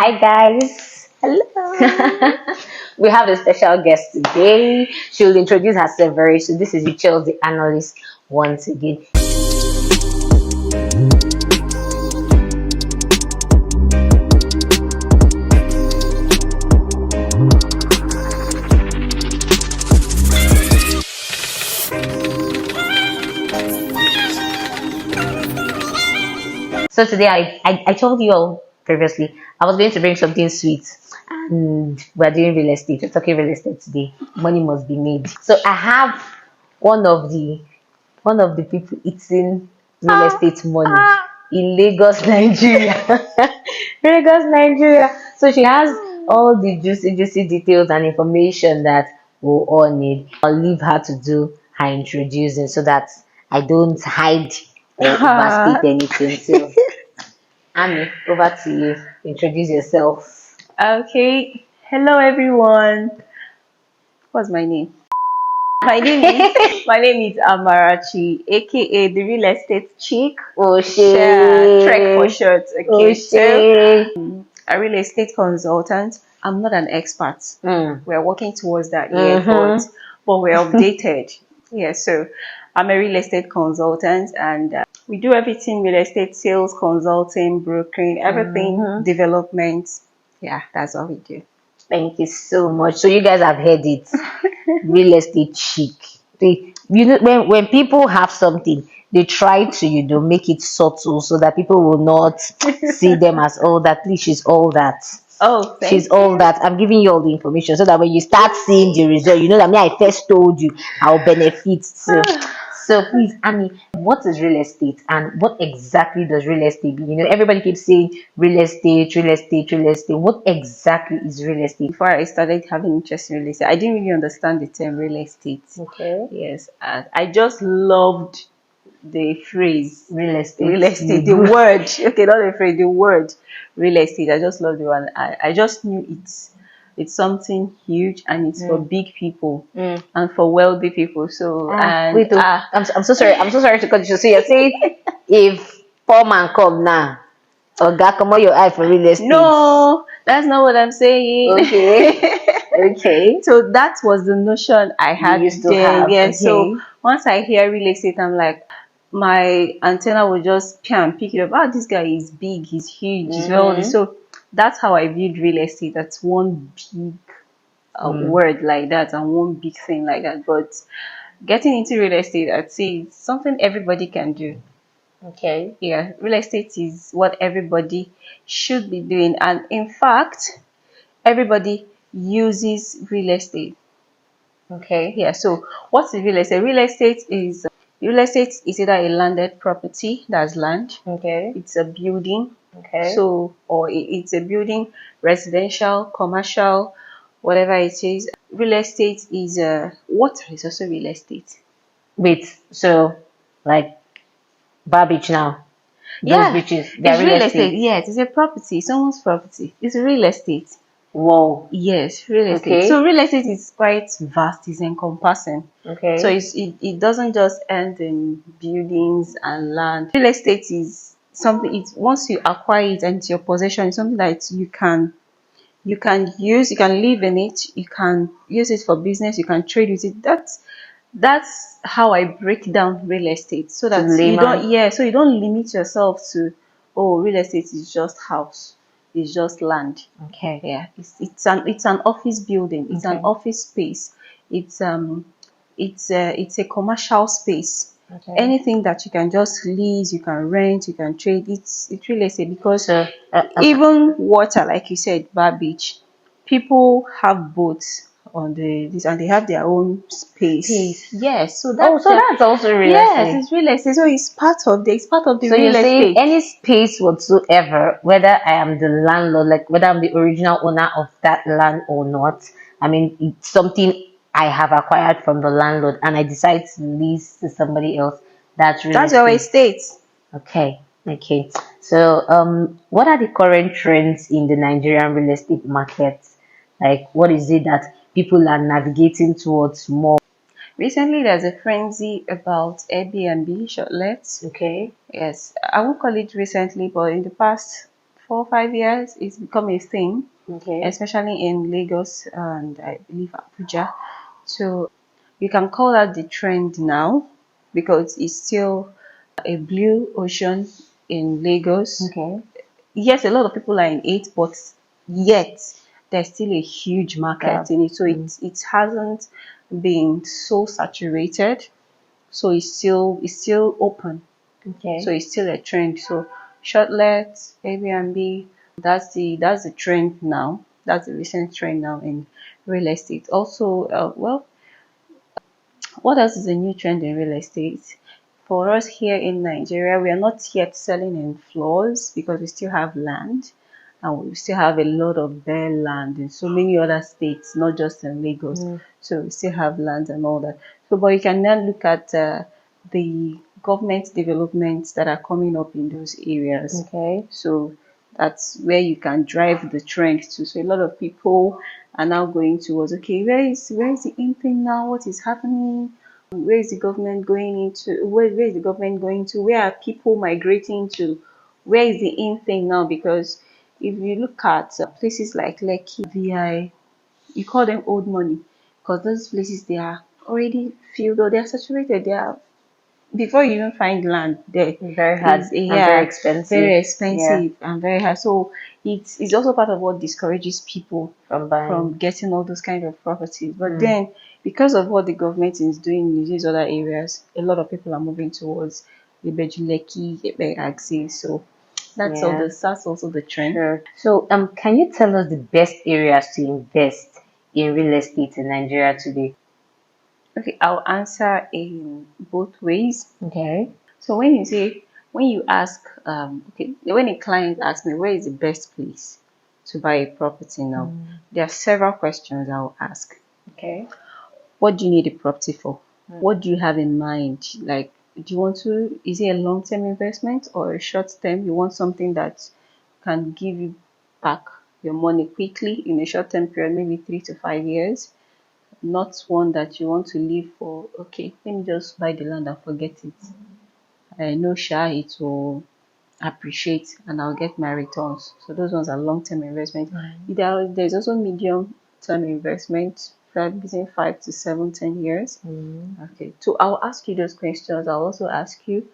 Hi guys. Hello. We have a special guest today. She'll introduce herself very soon. This is Rachel, the analyst, once again. So today I told you all previously I was going to bring something sweet, and we're doing real estate. We're talking real estate today. Money must be made. So I have one of the people eating real estate money in Lagos, Nigeria. Lagos, Nigeria. So she has all the juicy details and information that we'll all need. I'll leave her to do her introducing so that I don't hide or overstate anything. So Annie, over to you. Introduce yourself. Okay. Hello, everyone. What's my name? My name is Amarachi, aka the real estate chick. Oh Trek for short. Okay. So a real estate consultant. I'm not an expert. We're working towards that yet, but we're updated. Yeah. So I'm a real estate consultant, and we do everything: real estate sales, consulting, brokering, everything, development. Yeah, that's all we do. Thank you so much. So you guys have heard it. Real estate chic. You know, when people have something, they try to, make it subtle so that people will not see them as all that. Please, she's all that. Oh, She's thank all you. that. I'm giving you all the information so that when you start seeing the result, you know that me, I first told you I'll benefit. So please, Annie, what is real estate and what exactly does real estate be? You know, everybody keeps saying real estate, real estate, real estate. What exactly is real estate? Before I started having interest in real estate, I didn't really understand the term real estate. Okay. Yes, and I just loved the phrase Real estate. real estate, the word. Okay, not the phrase, the word real estate. I just love the one. I just knew it's something huge, and it's for big people and for wealthy people. So Wait, I'm so sorry. I'm so sorry to cut you. So you're saying if poor man come now, or God come on your eye for real estate? no, that's not what I'm saying. Okay. Okay. So that was the notion I had used to then. have, Yeah. okay. So once I hear real estate, I'm like, my antenna will just pick it up. Ah, this guy is big, he's huge, he's well. So that's how I viewed real estate. That's one big word like that, and one big thing like that. But getting into real estate, I'd say it's something everybody can do. Okay. Yeah, real estate is what everybody should be doing, and in fact, everybody uses real estate. Okay. Yeah. So what is real estate? Real estate is either a landed property, that's land. Okay. It's a building. Okay. So, or it's a building, residential, commercial, whatever it is. Real estate is water is also real estate. Wait. So, like, bar beach now. Those Yeah, beaches, they're it's real estate. Yes, it's a property, someone's property. It's real estate. Whoa. Yes, real estate. Okay. So real estate is quite vast, it's encompassing. Okay. So it doesn't just end in buildings and land. Real estate is something, it's once you acquire it into your possession, it's something that you can use, you can live in it, you can use it for business, you can trade with it. That's how I break down real estate, so that you don't limit yourself to, oh, real estate is just house, it's just land. Okay. Yeah, it's an office building, it's an office space, it's a commercial space. Okay. Anything that you can just lease, you can rent, you can trade, it's real estate. Because So, even water, like you said, bar beach, people have boats on this, and they have their own space. Yes, so that's that's also real estate. yes, it's real estate. So it's part of the So real you're saying estate. any space whatsoever, whether I am the landlord, like whether I'm the original owner of that land or not, I mean, it's something I have acquired from the landlord and I decide to lease to somebody else, that's real That's estate. your estate. Okay. Okay. So, what are the current trends in the Nigerian real estate market? Like, what is it that people are navigating towards more? Recently, there's a frenzy about Airbnb shortlets. Okay. Yes, I won't call it recently, but in the past 4 or 5 years, it's become a thing, Okay. especially in Lagos and I believe Abuja. So you can call that the trend now because it's still a blue ocean in Lagos. Okay. Yes, a lot of people are in it, but yet there's still a huge market Yeah. in it. So it hasn't been so saturated. So it's still open. So Okay. it's still a trend. So shortlet, Airbnb, that's the trend now. That's the recent trend now in real estate. Also, well, what else is a new trend in real estate? For us here in Nigeria, we are not yet selling in floors because we still have land and we still have a lot of bare land in so many other states, not just in Lagos. Mm. So we still have land and all that. So, but you can then look at the government developments that are coming up in those areas. Okay. So that's where you can drive the trend to. So a lot of people are now going towards, okay, where is the in thing now? What is happening? Where is the government going into? Where is the government going to? Where are people migrating to? Where is the in thing now? Because if you look at places like Lekki, VI, you call them old money because those places they are already filled or they are saturated. They are before you even find land there Very hard is and very yeah expensive. very Yeah. expensive and very high. So it's also part of what discourages people From buying. from getting all those kind of properties. But Mm. then because of what the government is doing in these other areas, a lot of people are moving towards Ibejuleki, Ibeagsi. So Yeah. that's also the trend. Sure. So, can you tell us the best areas to invest in real estate in Nigeria today? Okay, I'll answer in both ways. Okay. So when you ask, okay, when a client asks me where is the best place to buy a property now, Mm. there are several questions I'll ask. Okay. What do you need a property for? Mm. What do you have in mind? Like, is it a long-term investment or a short-term? You want something that can give you back your money quickly in a short-term period, maybe 3 to 5 years, not one that you want to live for, okay, let me just buy the land and forget it. I know sure it will appreciate and I'll get my returns. So those ones are long-term investment. There's also medium-term investment, probably between 5 to 7, 10 years. Mm. Okay, so I'll ask you those questions. I'll also ask you,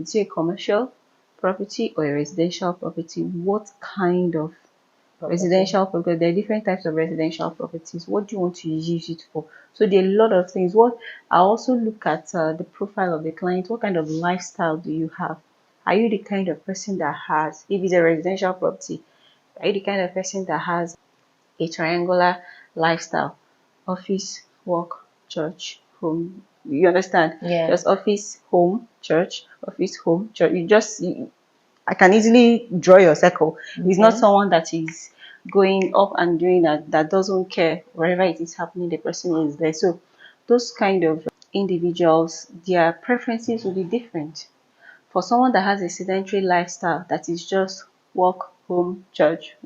is it a commercial property or a residential property? What kind of Property. residential property? There are different types of residential properties. What do you want to use it for? So there are a lot of things. What I also look at the profile of the client. What kind of lifestyle do you have? Are you the kind of person that has, if it's a residential property, are you the kind of person that has a triangular lifestyle? Office, work, church, home. You understand? Yeah. Just office, home, church, office, home, church. I can easily draw your circle. He's not Okay. someone that is going up and doing that doesn't care wherever it is happening, the person is there. So those kind of individuals, their preferences will be different. For someone that has a sedentary lifestyle that is just work, home, church,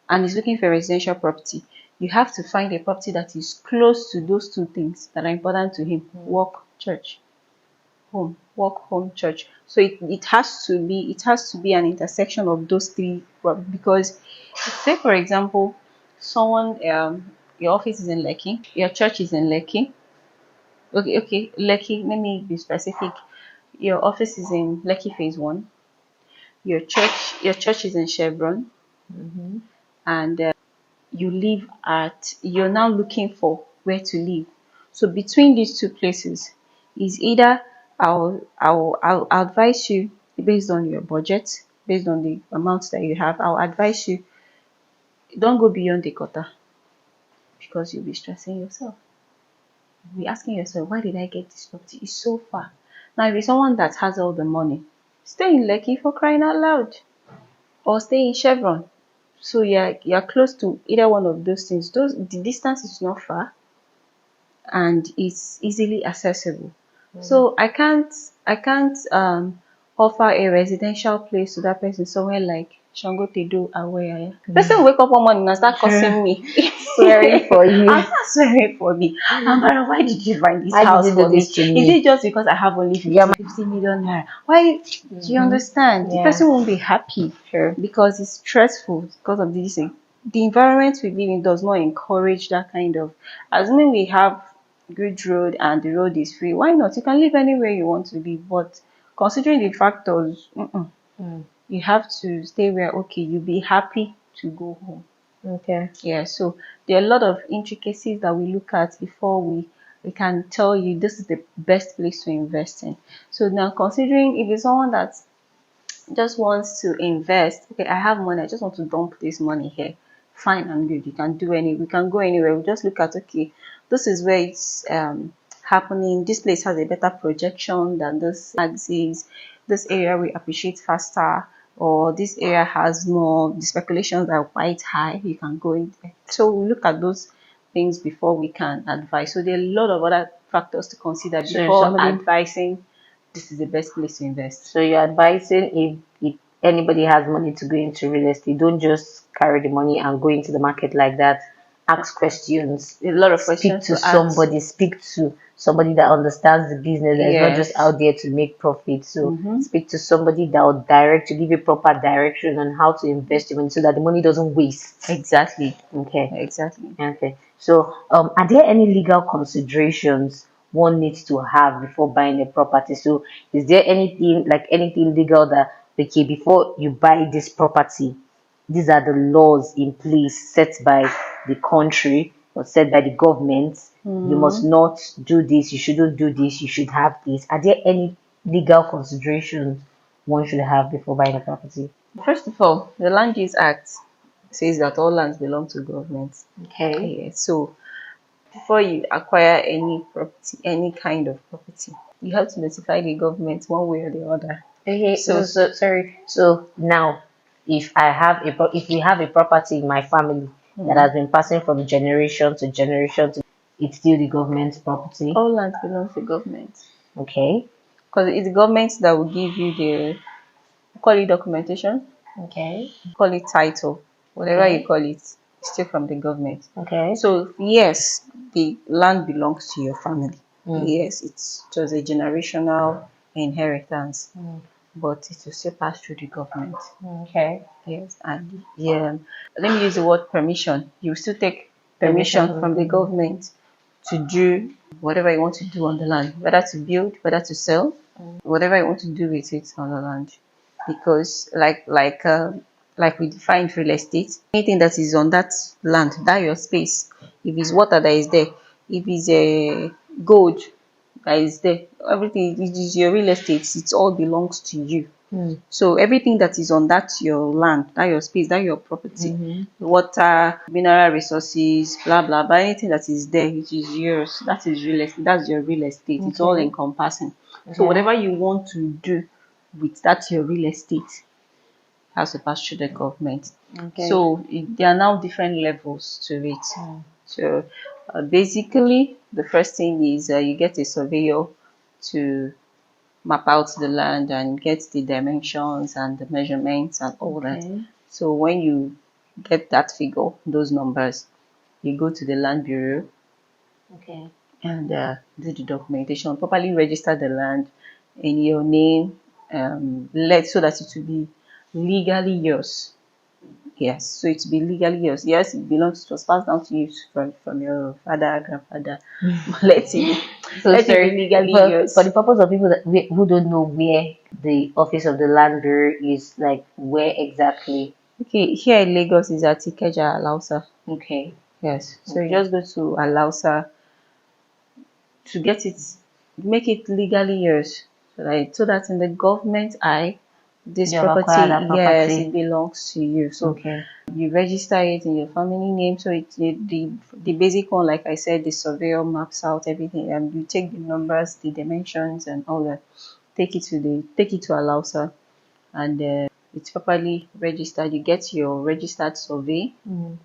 and is looking for a residential property, you have to find a property that is close to those two things that are important to him: Mm. work, church, home, work, home, church. So it has to be an intersection of those three because say for example someone your office is in Lekki, your church is in Lekki. Okay, Lekki, let me be specific. Your office is in Lekki phase one, your church is in Chevron, Mm-hmm. and you're now looking for where to live. So between these two places is either I'll advise you based on your budget, based on the amount that you have. I'll advise you don't go beyond the quota because you'll be stressing yourself. You'll be asking yourself, why did I get this property? It's so far. Now, if you're someone that has all the money, stay in Lekki for crying out loud, or stay in Chevron. So you're close to either one of those things. The distance is not far and it's easily accessible. Mm. So I can't offer a residential place to that person somewhere like Shangotedo Awaya. Person will wake up one morning and start cursing me. Swearing for you. I'm not swearing for me. Amara, why did you find this Why did house you do for me? this to Is me? it just because I have only Yeah, 50 million naira? Why? Do you understand? The yeah, person won't be happy sure. because it's stressful because of this thing. The environment we live in does not encourage that kind of. Assuming we have good road and the road is free, why not? You can live anywhere you want to live, but considering the factors, you have to stay where okay, you'll be happy to go home. Okay. Yeah, so there are a lot of intricacies that we look at before we can tell you this is the best place to invest in. So now considering if it's someone that just wants to invest, okay, I have money, I just want to dump this money here. Fine and good. You can do any we can go anywhere. We just look at okay, this is where it's happening. This place has a better projection than this axis. This area we appreciate faster, or this area has more the speculations are quite high. You can go in there. So we look at those things before we can advise. So there are a lot of other factors to consider So if before somebody, advising this is the best place to invest. so you're advising if anybody has money to go into real estate, don't just carry the money and go into the market like that. Ask questions, A lot of speak questions to to ask. somebody, speak to somebody that understands the business, that is not just Yes. out there to make profit. So speak to somebody that will direct you, give you proper direction on how to invest your money so that the money doesn't waste. Exactly. Okay. Exactly. Okay. So, are there any legal considerations one needs to have before buying a property? So, is there anything legal that okay before you buy this property, these are the laws in place set by the country or set by the government. You must not do this. You shouldn't do this. You should have this. Are there any legal considerations one should have before buying a property? First of all, the Land Use Act says that all lands belong to government. Okay. Yes. So before you acquire any property, any kind of property, you have to notify the government one way or the other. Okay, So sorry. So now, if we have a property in my family that has been passing from generation to generation it's still the government's property. all lands belong to government Okay. because it's the government that will give you the call it documentation, Okay. call it title, whatever you Okay. call it, it's still from the government. Okay. So yes, the land belongs to your family. Mm. Yes, it's just a generational inheritance, Mm. but it will still pass through the government. Okay. Yes, and yeah, let me use the word permission. You still take Permission permission from the from the government. government to do whatever you want to do on the land, whether to build, whether to sell, whatever you want to do with it on the land. Because like we defined real estate, anything that is on that land, that your space, if it's water that is there, if it's a gold that is there, everything it is your real estate, it all belongs to you. Mm. So everything that is on that your land, that your space, that your property, water, mineral resources, blah blah blah, anything that is there, it is yours. That is real estate. That's your real estate. It's all Okay. encompassing. So Okay. whatever you want to do with that your real estate has to pass through the government. Okay. So there are now different levels to it. So basically, the first thing is you get a surveyor to map out the land and get the dimensions and the measurements and all that. Okay. So when you get that figure, those numbers, you go to the land bureau Okay. and do the documentation, properly register the land in your name, let so that it will be legally yours. Yes, so it will be legally yours. Yes, it belongs, it was passed down to you from your father, grandfather. Let it So let it be sorry, legally for yours. the purpose of people who don't know where the office of the land bureau is, like where exactly? Okay, here in Lagos is at Ikeja, Alausa. Okay. Yes, so you Okay. just go to Alausa to get it, make it legally yours, so that in the government eye, this You have acquired property, that yes, property. it belongs to you. So Okay. you register it in your family name. So the basic one, like I said, the surveyor maps out everything, and you take the numbers, the dimensions, and all that. Take it to Alausa, and it's properly registered. You get your registered survey. Mm.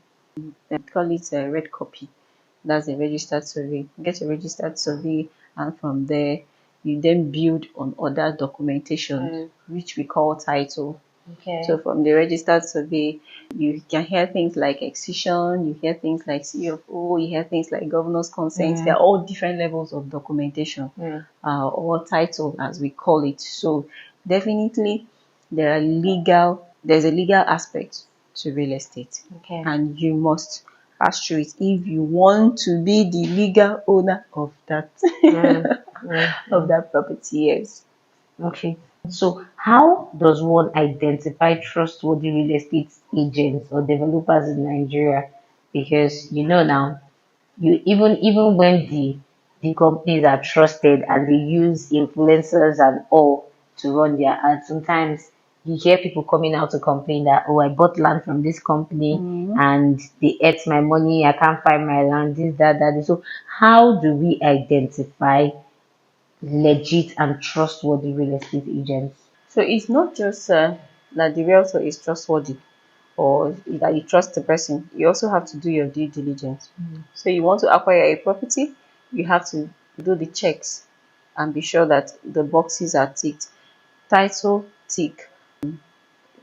They call it a red copy. That's a registered survey. Get your registered survey, and from there You then build on other documentation, which we call title. Okay. So from the registered survey, you can hear things like excision, you hear things like CFO, you hear things like governor's consent. They're all different levels of documentation, or title as we call it. So definitely there's a legal aspect to real estate. Okay. And you must pass through it if you want to be the legal owner of that of that property. Yes. Okay. So, how does one identify trustworthy real estate agents or developers in Nigeria? Because now, even when the companies are trusted and they use influencers and all to run their ads, sometimes you hear people coming out to complain that, oh, I bought land from this company and they ate my money, I can't find my land, this, that. So, how do we identify legit and trustworthy real estate agents? So it's not just that the realtor is trustworthy or that you trust the person. You also have to do your due diligence. So you want to acquire a property, you have to do the checks and be sure that the boxes are ticked. Title, tick.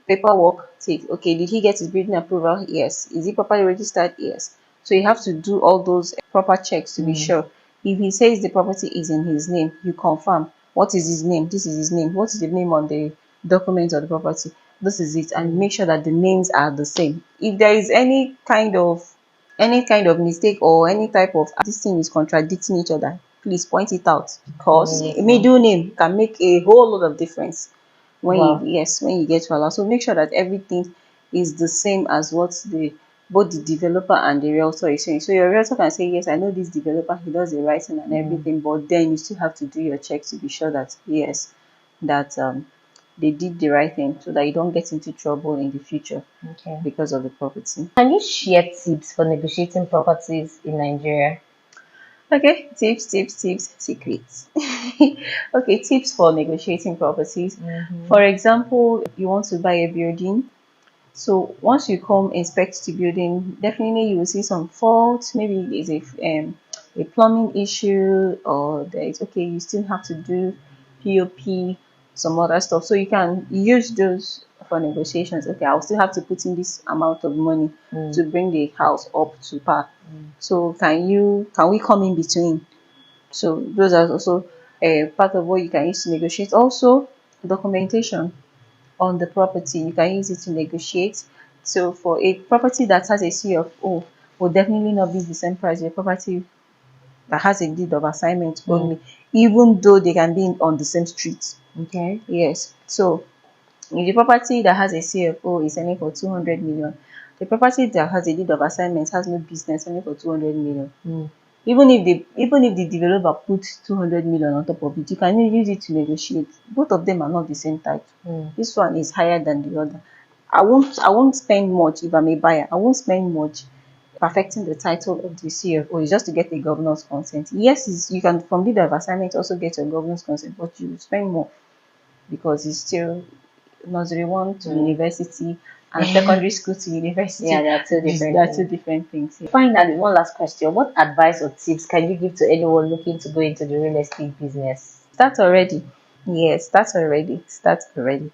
Paperwork, tick. Okay, did he get his building approval? Yes. Is he properly registered? Yes. So you have to do all those proper checks to be sure. If he says the property is in his name, you confirm. What is his name? This is his name. What is the name on the document of the property? This is it. And make sure that the names are the same. If there is any kind of mistake or any type of this thing is contradicting each other, please point it out, because a middle name can make a whole lot of difference when Wow. when you get to allow. So make sure that everything is the same as what the both the developer and the realtor is saying. So your realtor can say, yes, I know this developer, he does the writing and everything, but then you still have to do your checks to be sure that yes, that they did the right thing, so that you don't get into trouble in the future Okay. because of the property. Can you share tips for negotiating properties in Nigeria? Okay, tips, secrets. Okay, tips for negotiating properties. For example, you want to buy a building. So once you come inspect the building, definitely you will see some faults. Maybe there's a plumbing issue, or there is, okay, you still have to do POP, some other stuff. So you can use those for negotiations. Okay, I'll still have to put in this amount of money to bring the house up to par. So can we come in between? So those are also a part of what you can use to negotiate. Also, documentation on the property, you can use it to negotiate. So for a property that has a CFO, will definitely not be the same price as a property that has a deed of assignment only, even though they can be on the same street. Okay. Yes. So if the property that has a CFO is selling for 200 million, the property that has a deed of assignment has no business selling for 200 million. Even if the developer puts 200 million on top of it, you can use it to negotiate. Both of them are not the same type. This one is higher than the other. I won't spend much if I'm a buyer. I won't spend much perfecting the title of the CFO. It's just to get the governor's consent. Yes, you can from deed of assignment also get your governor's consent, but you spend more because it's still nursery one to university and secondary school to university. Yeah, they are two different They are two things. different things. Finally, one last question. What advice or tips can you give to anyone looking to go into the real estate business? Start already. Yes, start already. Start already.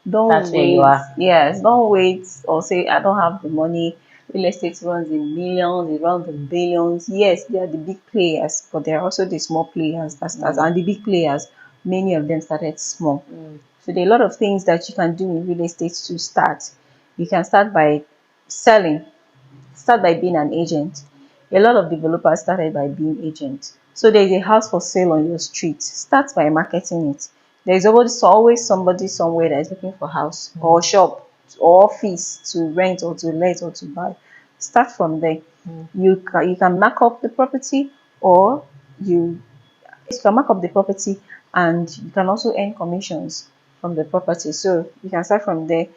That's Don't where you wait. are. Yes, don't wait or say I don't have the money. Real estate runs in millions, it runs in billions. Yes, they are the big players, but there are also the small players that start. And the big players, many of them started small. So there are a lot of things that you can do in real estate to start. You can start by selling. Start by being an agent. A lot of developers started by being agents. So there is a house for sale on your street. Start by marketing it. There is always somebody somewhere that is looking for house or shop or office to rent or to let or to buy. Start from there. You can mark up the property, or you can mark up the property, and you can also earn commissions from the property. So you can start from there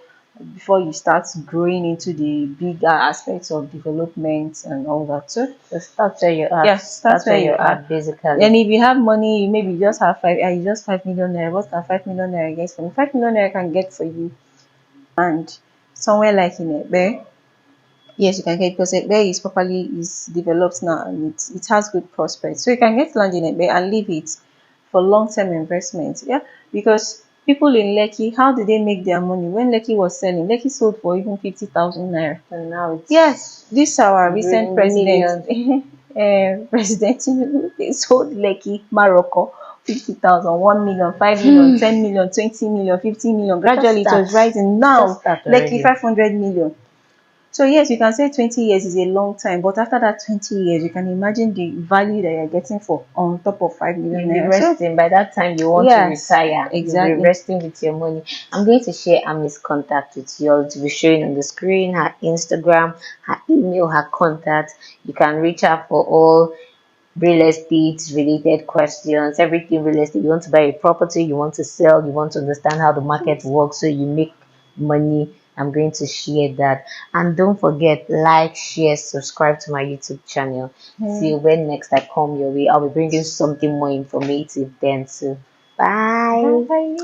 before you start growing into the bigger aspects of development and all that. So That's where you're at. yes, that's That's where where you you're are. at, basically. And if you have money, maybe you just have you just 5 million naira. What can 5 million naira get for you? 5 million naira can get for you, and somewhere like in Ebe, yes, you can get, because Ebe is developed now, and it has good prospects. So you can get land in Ebe and leave it for long-term investment. Yeah, because people in Lekki, how did they make their money? When Lekki was selling, Lekki sold for even 50,000 naira. And now it's Yes, this our recent president, millions. President Tinubu, they sold Lekki, Morocco, 50,000, 1 million, 5 million, 10 million, 20 million, 50 million. Just Gradually, it start. was rising. Just Now, start Lekki, already. 500 million. So yes, you can say 20 years is a long time, but after that 20 years, you can imagine the value that you're getting for on top of 5 million You'll be naira. So resting by that time you want to yes, retire. You'll be exactly. resting with your money. I'm going to share Ami's contact with you all to be showing on the screen, her Instagram, her email, her contact. You can reach her for all real estate related questions, everything real estate. You want to buy a property, you want to sell, you want to understand how the market works so you make money. I'm going to share that. And don't forget, like, share, subscribe to my YouTube channel. Hmm. Till when next I come your way, I'll be bringing something more informative then too. Bye. Bye.